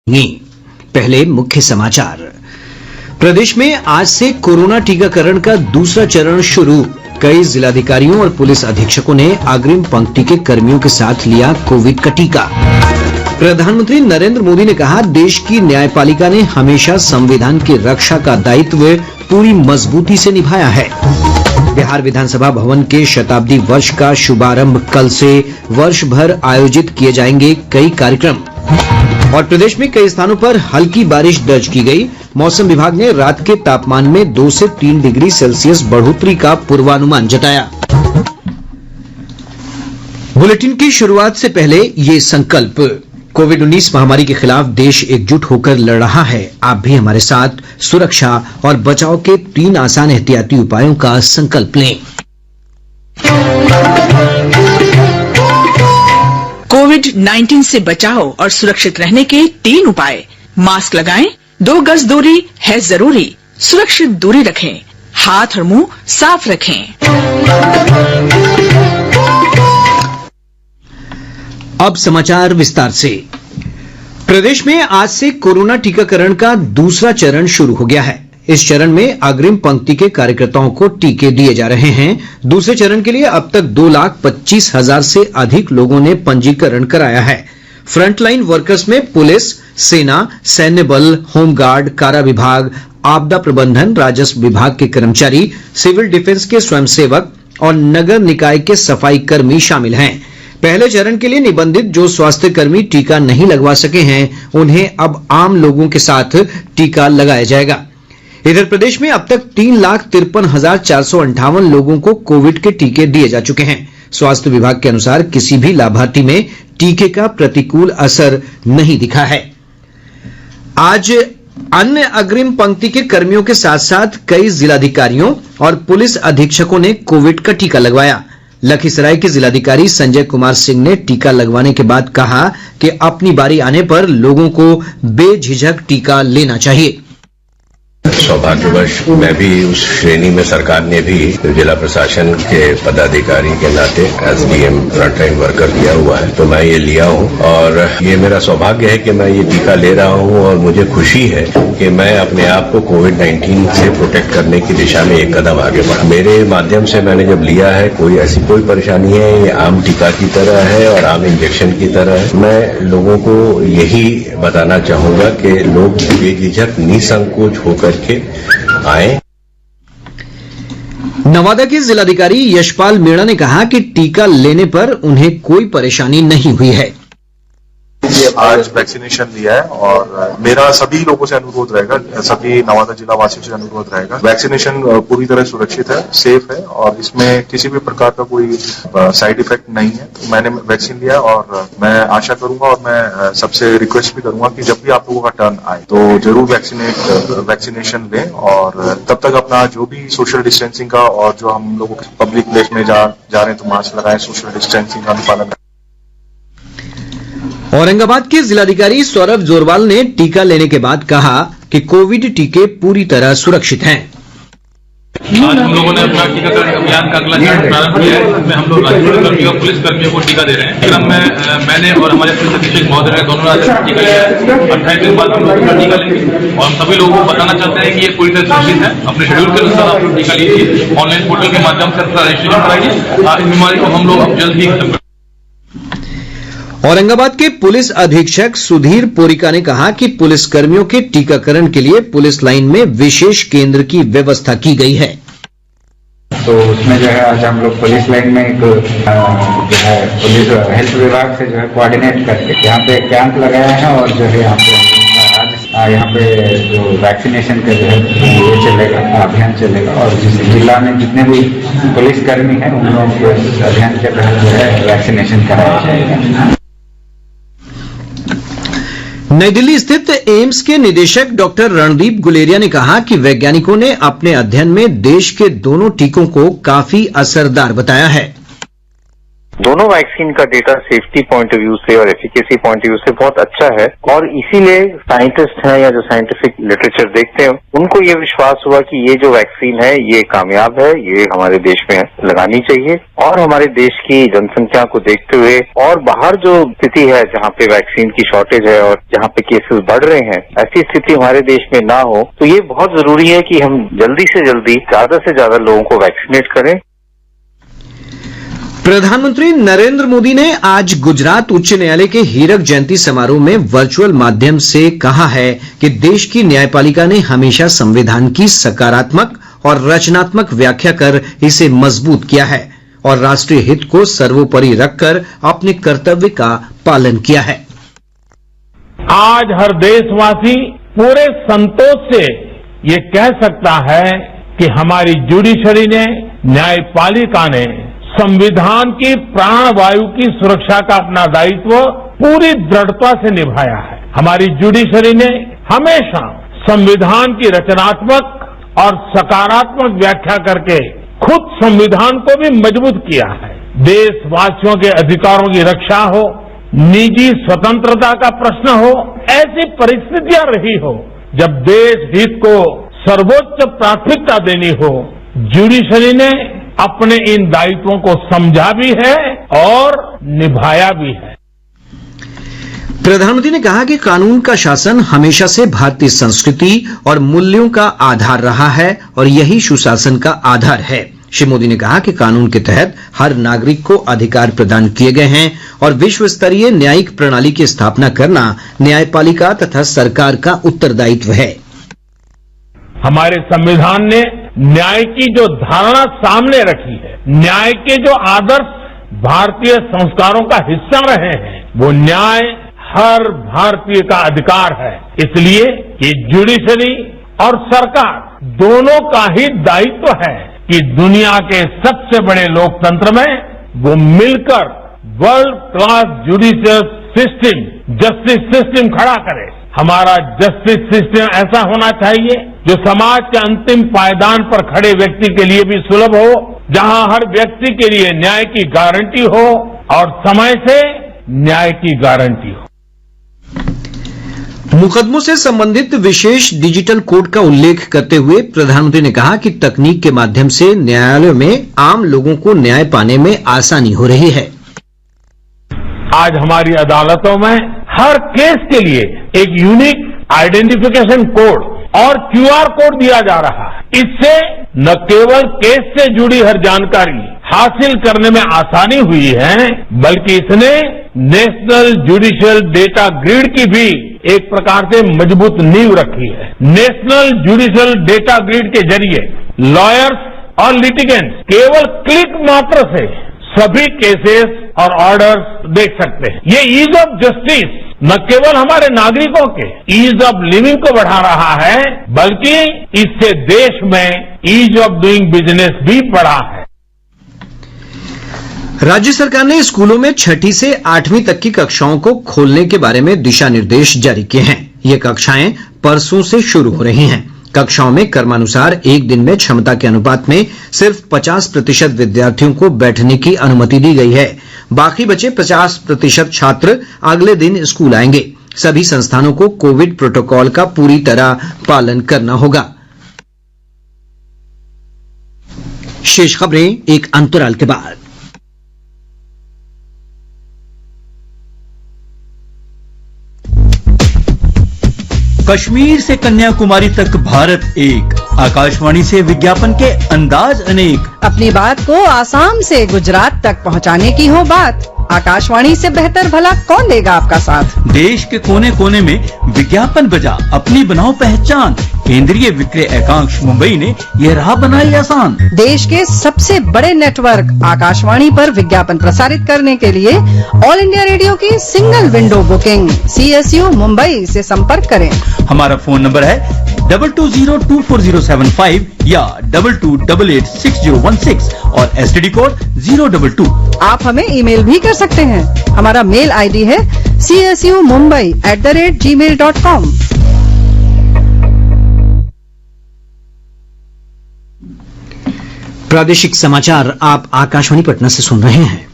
पहले मुख्य समाचार। प्रदेश में आज से कोरोना टीकाकरण का दूसरा चरण शुरू। कई जिलाधिकारियों और पुलिस अधीक्षकों ने अग्रिम पंक्ति के कर्मियों के साथ लिया कोविड का टीका। प्रधानमंत्री नरेंद्र मोदी ने कहा, देश की न्यायपालिका ने हमेशा संविधान की रक्षा का दायित्व पूरी मजबूती से निभाया है। बिहार विधानसभा भवन के शताब्दी वर्ष का शुभारंभ कल से वर्ष भर आयोजित किए जाएंगे कई कार्यक्रम। और प्रदेश में कई स्थानों पर हल्की बारिश दर्ज की गई। मौसम विभाग ने रात के तापमान में 2 से 3 डिग्री सेल्सियस बढ़ोतरी का पूर्वानुमान जताया। बुलेटिन की शुरुआत से पहले ये संकल्प। कोविड-19 महामारी के खिलाफ देश एकजुट होकर लड़ रहा है। आप भी हमारे साथ सुरक्षा और बचाव के 3 आसान एहतियाती उपायों का संकल्प लें। कोविड-19 से बचाव और सुरक्षित रहने के 3 उपाय। मास्क लगाएं, 2 गज दूरी है जरूरी, सुरक्षित दूरी रखें, हाथ और मुंह साफ रखें। अब समाचार विस्तार से। प्रदेश में आज से कोरोना टीकाकरण का दूसरा चरण शुरू हो गया है। इस चरण में अग्रिम पंक्ति के कार्यकर्ताओं को टीके दिए जा रहे हैं। दूसरे चरण के लिए अब तक 2,25,000 से अधिक लोगों ने पंजीकरण कराया है। फ्रंटलाइन वर्कर्स में पुलिस, सेना, सैन्य बल, होमगार्ड, कारा विभाग, आपदा प्रबंधन, राजस्व विभाग के कर्मचारी, सिविल डिफेंस के स्वयंसेवक और नगर निकाय के सफाई कर्मी शामिल हैं। पहले चरण के लिए निबंधित जो स्वास्थ्य कर्मी टीका नहीं लगवा सके हैं, उन्हें अब आम लोगों के साथ टीका लगाया जाएगा। इधर प्रदेश में अब तक 3,53,458 लोगों को कोविड के टीके दिए जा चुके हैं। स्वास्थ्य विभाग के अनुसार किसी भी लाभार्थी में टीके का प्रतिकूल असर नहीं दिखा है। आज अन्य अग्रिम पंक्ति के कर्मियों के साथ साथ कई जिलाधिकारियों और पुलिस अधीक्षकों ने कोविड का टीका लगवाया। लखीसराय के जिलाधिकारी संजय कुमार सिंह ने टीका लगवाने के बाद कहा कि अपनी बारी आने पर लोगों को बेझिझक टीका लेना चाहिए। सौभाग्यवश मैं भी उस श्रेणी में सरकार ने भी जिला प्रशासन के पदाधिकारी के नाते एसडीएम फ्रंटलाइन वर्कर दिया हुआ है, तो मैं ये लिया हूँ और ये मेरा सौभाग्य है कि मैं ये टीका ले रहा हूँ और मुझे खुशी है कि मैं अपने आप को कोविड-19 से प्रोटेक्ट करने की दिशा में एक कदम आगे बढ़ा। मेरे माध्यम से मैंने जब लिया है, ऐसी कोई परेशानी है, ये आम टीका की तरह है और आम इंजेक्शन की तरह है। मैं लोगों को यही बताना चाहूंगा कि लोग बेझिझक निसंकोच होकर के आए। नवादा के जिलाधिकारी यशपाल मीणा ने कहा कि टीका लेने पर उन्हें कोई परेशानी नहीं हुई है। आज वैक्सीनेशन लिया है और मेरा सभी लोगों से अनुरोध रहेगा, सभी नवादा जिला वासियों से अनुरोध रहेगा, वैक्सीनेशन पूरी तरह सुरक्षित है, सेफ है और इसमें किसी भी प्रकार का कोई साइड इफेक्ट नहीं है। तो मैंने वैक्सीन लिया और मैं आशा करूंगा और मैं सबसे रिक्वेस्ट भी करूंगा कि जब भी आप लोगों का टर्न आए तो जरूर वैक्सीनेशन लें और तब तक अपना जो भी सोशल डिस्टेंसिंग का और जो हम लोग पब्लिक प्लेस में जा रहे हैं तो मास्क लगाएं, सोशल डिस्टेंसिंग का अनुपालन। औरंगाबाद के जिलाधिकारी सौरभ जोरवाल ने टीका लेने के बाद कहा कि कोविड टीके पूरी तरह सुरक्षित हैं। आज हम लोगों ने अपना टीकाकरण अभियान का अगला चरण प्रारंभ किया है, जिसमें हम लोग राज्य कर्मियों और पुलिस कर्मियों को टीका दे रहे हैं। क्रम में मैंने और हमारे पुलिस अधीक्षक महोदय ने दोनों राज्य में टीका लिया है। 28 दिन बाद हम लोग अपना टीका लेंगे और हम सभी लोगों को बताना चाहते हैं कि ये पूरी तरह सुरक्षित है। अपने शेड्यूल के अनुसार आप लोग टीका लीजिए, ऑनलाइन पोर्टल के माध्यम से अपना रजिस्ट्रेशन कराइए। इस बीमारी को हम लोग अब जल्द ही खत्म। औरंगाबाद के पुलिस अधीक्षक सुधीर पोरिका ने कहा कि पुलिस कर्मियों के टीकाकरण के लिए पुलिस लाइन में विशेष केंद्र की व्यवस्था की गई है। तो उसमें जो है आज हम लोग पुलिस लाइन में एक जो है पुलिस हेल्थ विभाग से जो है कोऑर्डिनेट करके यहाँ पे कैंप लगाया है और जो है यहाँ पे जो वैक्सीनेशन का जो है ये चलेगा, अभियान चलेगा और जिस जिला में जितने भी पुलिस कर्मी हैं उन लोगों को अभियान के तहत जो है वैक्सीनेशन कराया जाएगा। नई दिल्ली स्थित एम्स के निदेशक डॉक्टर रणदीप गुलेरिया ने कहा कि वैज्ञानिकों ने अपने अध्ययन में देश के दोनों टीकों को काफी असरदार बताया है। दोनों वैक्सीन का data safety point of view से और एफिकेसी पॉइंट ऑफ व्यू से बहुत अच्छा है और इसीलिए साइंटिस्ट हैं या जो साइंटिफिक लिटरेचर देखते हैं उनको ये विश्वास हुआ कि ये जो वैक्सीन है ये कामयाब है, ये हमारे देश में लगानी चाहिए और हमारे देश की जनसंख्या को देखते हुए और बाहर जो स्थिति है जहाँ पे वैक्सीन की शॉर्टेज है और जहाँ पे केसेस बढ़ रहे हैं, ऐसी स्थिति हमारे देश में ना हो, तो ये बहुत जरूरी है कि हम जल्दी से जल्दी ज्यादा से ज्यादा लोगों को वैक्सीनेट करें। प्रधानमंत्री नरेंद्र मोदी ने आज गुजरात उच्च न्यायालय के हीरक जयंती समारोह में वर्चुअल माध्यम से कहा है कि देश की न्यायपालिका ने हमेशा संविधान की सकारात्मक और रचनात्मक व्याख्या कर इसे मजबूत किया है और राष्ट्रीय हित को सर्वोपरि रखकर अपने कर्तव्य का पालन किया है। आज हर देशवासी पूरे संतोष से ये कह सकता है कि हमारी जुडिशरी ने, न्यायपालिका ने संविधान की प्राणवायु की सुरक्षा का अपना दायित्व पूरी दृढ़ता से निभाया है। हमारी जुडिशरी ने हमेशा संविधान की रचनात्मक और सकारात्मक व्याख्या करके खुद संविधान को भी मजबूत किया है। देशवासियों के अधिकारों की रक्षा हो, निजी स्वतंत्रता का प्रश्न हो, ऐसी परिस्थितियां रही हो जब देश हित को सर्वोच्च प्राथमिकता देनी हो, जुडिशरी ने अपने इन दायित्वों को समझा भी है और निभाया भी है। प्रधानमंत्री ने कहा कि कानून का शासन हमेशा से भारतीय संस्कृति और मूल्यों का आधार रहा है और यही सुशासन का आधार है। श्री मोदी ने कहा कि कानून के तहत हर नागरिक को अधिकार प्रदान किए गए हैं और विश्व स्तरीय न्यायिक प्रणाली की स्थापना करना न्यायपालिका तथा सरकार का उत्तरदायित्व है। हमारे संविधान ने न्याय की जो धारणा सामने रखी है, न्याय के जो आदर्श भारतीय संस्कारों का हिस्सा रहे हैं, वो न्याय हर भारतीय का अधिकार है। इसलिए ये जुडिशरी और सरकार दोनों का ही दायित्व है कि दुनिया के सबसे बड़े लोकतंत्र में वो मिलकर world class judicial system, justice system खड़ा करे। हमारा जस्टिस सिस्टम ऐसा होना चाहिए जो समाज के अंतिम पायदान पर खड़े व्यक्ति के लिए भी सुलभ हो, जहां हर व्यक्ति के लिए न्याय की गारंटी हो और समय से न्याय की गारंटी हो। मुकदमों से संबंधित विशेष डिजिटल कोड का उल्लेख करते हुए प्रधानमंत्री ने कहा कि तकनीक के माध्यम से न्यायालयों में आम लोगों को न्याय पाने में आसानी हो रही है। आज हमारी अदालतों में हर केस के लिए एक यूनिक आइडेंटिफिकेशन कोड और क्यूआर कोड दिया जा रहा है। इससे न केवल केस से जुड़ी हर जानकारी हासिल करने में आसानी हुई है, बल्कि इसने नेशनल जुडिशियल डेटा ग्रिड की भी एक प्रकार से मजबूत नींव रखी है। नेशनल जुडिशियल डेटा ग्रिड के जरिए लॉयर्स और लिटिगेंट्स केवल क्लिक मात्र से सभी केसेस और ऑर्डर्स देख सकते हैं। ये ईज ऑफ जस्टिस न केवल हमारे नागरिकों के ईज ऑफ लिविंग को बढ़ा रहा है, बल्कि इससे देश में ईज ऑफ डूइंग बिजनेस भी बढ़ा है। राज्य सरकार ने स्कूलों में 6ठी से 8वीं तक की कक्षाओं को खोलने के बारे में दिशा निर्देश जारी किए हैं। ये कक्षाएं परसों से शुरू हो रही हैं। कक्षाओं में क्रमानुसार एक दिन में क्षमता के अनुपात में सिर्फ 50% विद्यार्थियों को बैठने की अनुमति दी गई है। बाकी बचे 50% छात्र अगले दिन स्कूल आएंगे। सभी संस्थानों को कोविड प्रोटोकॉल का पूरी तरह पालन करना होगा। शेष खबरें एक अंतराल के बाद। कश्मीर से कन्याकुमारी तक भारत एक, आकाशवाणी से विज्ञापन के अंदाज अनेक। अपनी बात को आसाम से गुजरात तक पहुंचाने की हो बात, आकाशवाणी से बेहतर भला कौन देगा आपका साथ। देश के कोने कोने में विज्ञापन बजा अपनी बनाओ पहचान। केंद्रीय विक्रय एकांश मुंबई ने यह राह बनाई आसान। देश के सबसे बड़े नेटवर्क आकाशवाणी पर विज्ञापन प्रसारित करने के लिए ऑल इंडिया रेडियो की single window booking CSU Mumbai से संपर्क करें। हमारा फोन नंबर है 22024075 या 22886016 और STD कोड 022। आप हमें ईमेल भी कर सकते हैं। हमारा मेल ID है csumumbai@gmail.com। प्रादेशिक समाचार आप आकाशवाणी पटना से सुन रहे हैं।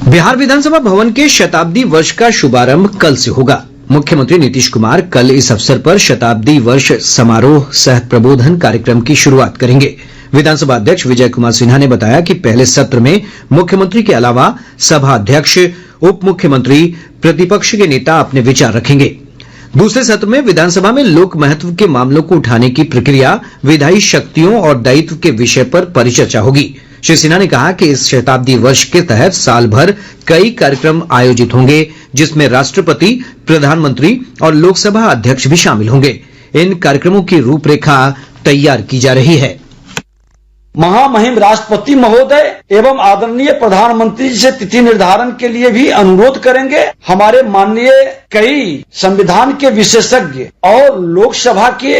बिहार विधानसभा भवन के शताब्दी वर्ष का शुभारंभ कल से होगा। मुख्यमंत्री नीतीश कुमार कल इस अवसर पर शताब्दी वर्ष समारोह सह प्रबोधन कार्यक्रम की शुरुआत करेंगे। विधानसभा अध्यक्ष विजय कुमार सिन्हा ने बताया कि पहले सत्र में मुख्यमंत्री के अलावा सभा अध्यक्ष, उप मुख्यमंत्री, प्रतिपक्ष के नेता अपने विचार रखेंगे। दूसरे सत्र में विधानसभा में लोक महत्व के मामलों को उठाने की प्रक्रिया, विधायी शक्तियों और दायित्व के विषय पर परिचर्चा होगी। श्री सिन्हा ने कहा कि इस शताब्दी वर्ष के तहत साल भर कई कार्यक्रम आयोजित होंगे, जिसमें राष्ट्रपति, प्रधानमंत्री और लोकसभा अध्यक्ष भी शामिल होंगे। इन कार्यक्रमों की रूपरेखा तैयार की जा रही है। महामहिम राष्ट्रपति महोदय एवं आदरणीय प्रधानमंत्री जी से तिथि निर्धारण के लिए भी अनुरोध करेंगे। हमारे माननीय कई संविधान के विशेषज्ञ और लोकसभा के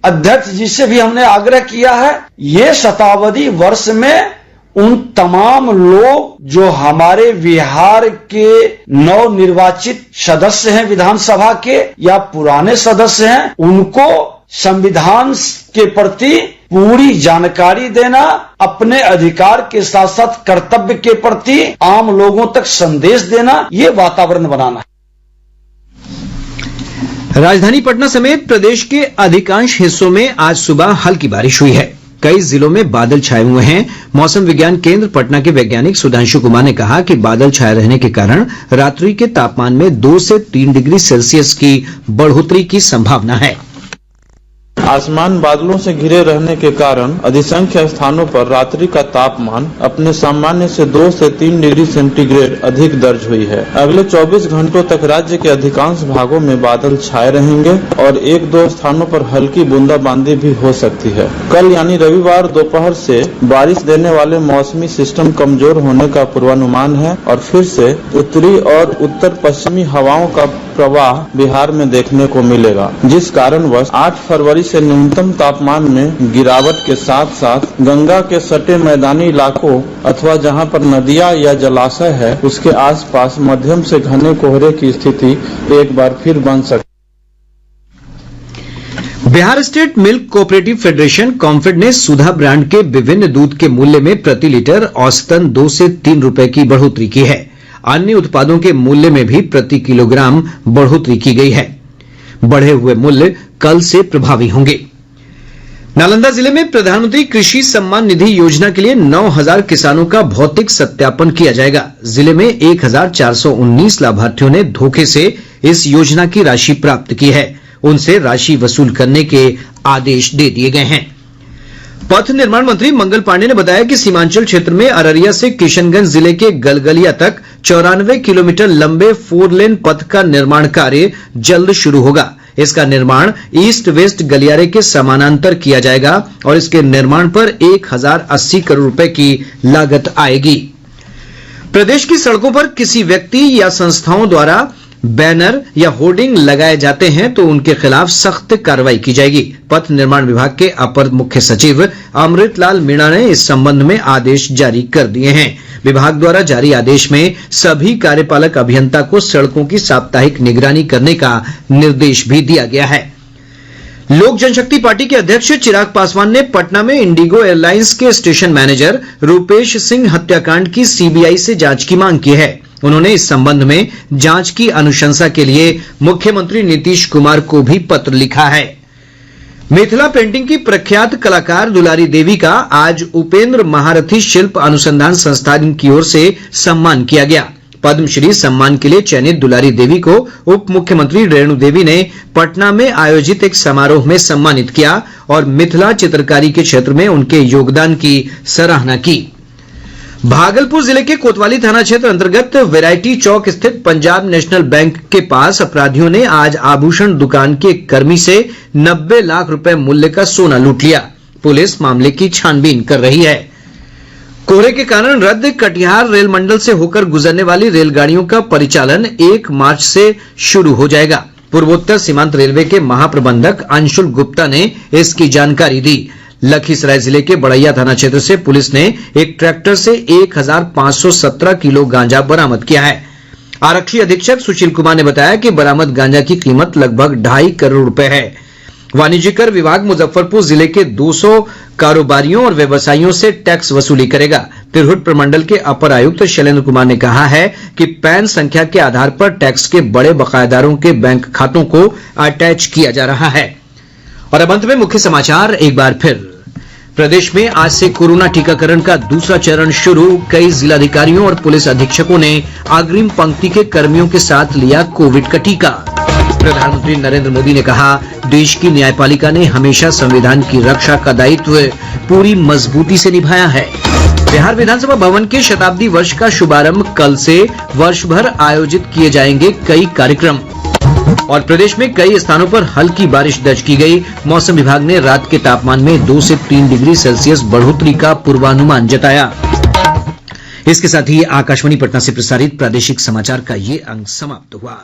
अध्यक्ष जी से भी हमने आग्रह किया है, ये शताब्दी वर्ष में उन तमाम लोग जो हमारे बिहार के नवनिर्वाचित सदस्य हैं विधानसभा के या पुराने सदस्य हैं, उनको संविधान के प्रति पूरी जानकारी देना, अपने अधिकार के साथ साथ कर्तव्य के प्रति आम लोगों तक संदेश देना, ये वातावरण बनाना है। राजधानी पटना समेत प्रदेश के अधिकांश हिस्सों में आज सुबह हल्की बारिश हुई है। कई जिलों में बादल छाए हुए हैं। मौसम विज्ञान केंद्र पटना के वैज्ञानिक सुधांशु कुमार ने कहा कि बादल छाए रहने के कारण रात्रि के तापमान में 2 से 3 डिग्री सेल्सियस की बढ़ोतरी की संभावना है। आसमान बादलों से घिरे रहने के कारण अधिसंख्य स्थानों पर रात्रि का तापमान अपने सामान्य से 2 से 3 डिग्री सेंटीग्रेड अधिक दर्ज हुई है। अगले 24 घंटों तक राज्य के अधिकांश भागों में बादल छाए रहेंगे और 1-2 स्थानों पर हल्की बूंदाबांदी भी हो सकती है। कल यानी रविवार दोपहर से बारिश देने वाले मौसमी सिस्टम कमजोर होने का पूर्वानुमान है और फिर से उत्तरी और उत्तर पश्चिमी हवाओं का प्रवाह बिहार में देखने को मिलेगा, जिस कारणवश 8 फरवरी से न्यूनतम तापमान में गिरावट के साथ साथ गंगा के सटे मैदानी इलाकों अथवा जहां पर नदियां या जलाशय है उसके आसपास मध्यम से घने कोहरे की स्थिति एक बार फिर बन सकती। Bihar state milk cooperative federation COMFED ने सुधा ब्रांड के विभिन्न दूध के मूल्य में प्रति लीटर औसतन 2 से 3 रुपए की बढ़ोतरी की है। अन्य उत्पादों के मूल्य में भी प्रति किलोग्राम बढ़ोतरी की गई है। बढ़े हुए मूल्य कल से प्रभावी होंगे। नालंदा जिले में प्रधानमंत्री कृषि सम्मान निधि योजना के लिए 9,000 किसानों का भौतिक सत्यापन किया जाएगा। जिले में 1,419 लाभार्थियों ने धोखे से इस योजना की राशि प्राप्त की है। उनसे राशि वसूल करने के आदेश दे दिए गए हैं। पथ निर्माण मंत्री मंगल पांडे ने बताया कि सीमांचल क्षेत्र में अररिया से किशनगंज जिले के गलगलिया तक 94 किलोमीटर लंबे 4 लेन पथ का निर्माण कार्य जल्द शुरू होगा। इसका निर्माण ईस्ट वेस्ट गलियारे के समानांतर किया जाएगा और इसके निर्माण पर 1,080 करोड़ रुपए की लागत आएगी। प्रदेश की सड़कों पर किसी व्यक्ति या संस्थाओं द्वारा बैनर या होर्डिंग लगाए जाते हैं तो उनके खिलाफ सख्त कार्रवाई की जाएगी। पथ निर्माण विभाग के अपर मुख्य सचिव अमृतलाल मीणा ने इस संबंध में आदेश जारी कर दिए हैं। विभाग द्वारा जारी आदेश में सभी कार्यपालक अभियंता को सड़कों की साप्ताहिक निगरानी करने का निर्देश भी दिया गया है। लोक जनशक्ति पार्टी के अध्यक्ष चिराग पासवान ने पटना में इंडिगो एयरलाइंस के स्टेशन मैनेजर रूपेश सिंह हत्याकांड की सीबीआई से जांच की मांग की है। उन्होंने इस संबंध में जांच की अनुशंसा के लिए मुख्यमंत्री नीतीश कुमार को भी पत्र लिखा है। मिथिला पेंटिंग की प्रख्यात कलाकार दुलारी देवी का आज उपेंद्र महारथी शिल्प अनुसंधान संस्थान की ओर से सम्मान किया गया। पद्मश्री सम्मान के लिए चयनित दुलारी देवी को उप मुख्यमंत्री रेणु देवी ने पटना में आयोजित एक समारोह में सम्मानित किया और मिथिला चित्रकारी के क्षेत्र में उनके योगदान की सराहना की। भागलपुर जिले के कोतवाली थाना क्षेत्र अंतर्गत वैरायटी चौक स्थित पंजाब नेशनल बैंक के पास अपराधियों ने आज आभूषण दुकान के एक कर्मी से 90 लाख रुपए मूल्य का सोना लूट लिया। पुलिस मामले की छानबीन कर रही है। कोहरे के कारण रद्द कटिहार रेल मंडल से होकर गुजरने वाली रेलगाड़ियों का परिचालन 1 मार्च से शुरू हो जाएगा। पूर्वोत्तर सीमांत रेलवे के महाप्रबंधक अंशुल गुप्ता ने इसकी जानकारी दी। लखीसराय जिले के बड़ैया थाना क्षेत्र से पुलिस ने एक ट्रैक्टर से 1,517 किलो गांजा बरामद किया है। आरक्षी अधीक्षक सुशील कुमार ने बताया कि बरामद गांजा की कीमत लगभग 2.5 करोड़ रुपए है। वाणिज्यकर विभाग मुजफ्फरपुर जिले के 200 कारोबारियों और व्यवसायियों से टैक्स वसूली करेगा। तिरहुत प्रमंडल के अपर आयुक्त शैलेंद्र कुमार ने कहा है कि पैन संख्या के आधार पर टैक्स के बड़े बकायेदारों के बैंक खातों को अटैच किया जा रहा है। और अब अंत में मुख्य समाचार एक बार फिर। प्रदेश में आज से कोरोना टीकाकरण का दूसरा चरण शुरू। कई जिलाधिकारियों और पुलिस अधीक्षकों ने अग्रिम पंक्ति के कर्मियों के साथ लिया कोविड का टीका। प्रधानमंत्री नरेंद्र मोदी ने कहा, देश की न्यायपालिका ने हमेशा संविधान की रक्षा का दायित्व पूरी मजबूती से निभाया है। बिहार विधानसभा भवन के शताब्दी वर्ष का शुभारंभ कल से वर्ष भर आयोजित किए जाएंगे कई कार्यक्रम। और प्रदेश में कई स्थानों पर हल्की बारिश दर्ज की गई। मौसम विभाग ने रात के तापमान में 2 से 3 डिग्री सेल्सियस बढ़ोतरी का पूर्वानुमान जताया। इसके साथ ही आकाशवाणी पटना से प्रसारित प्रादेशिक समाचार का ये अंक समाप्त हुआ।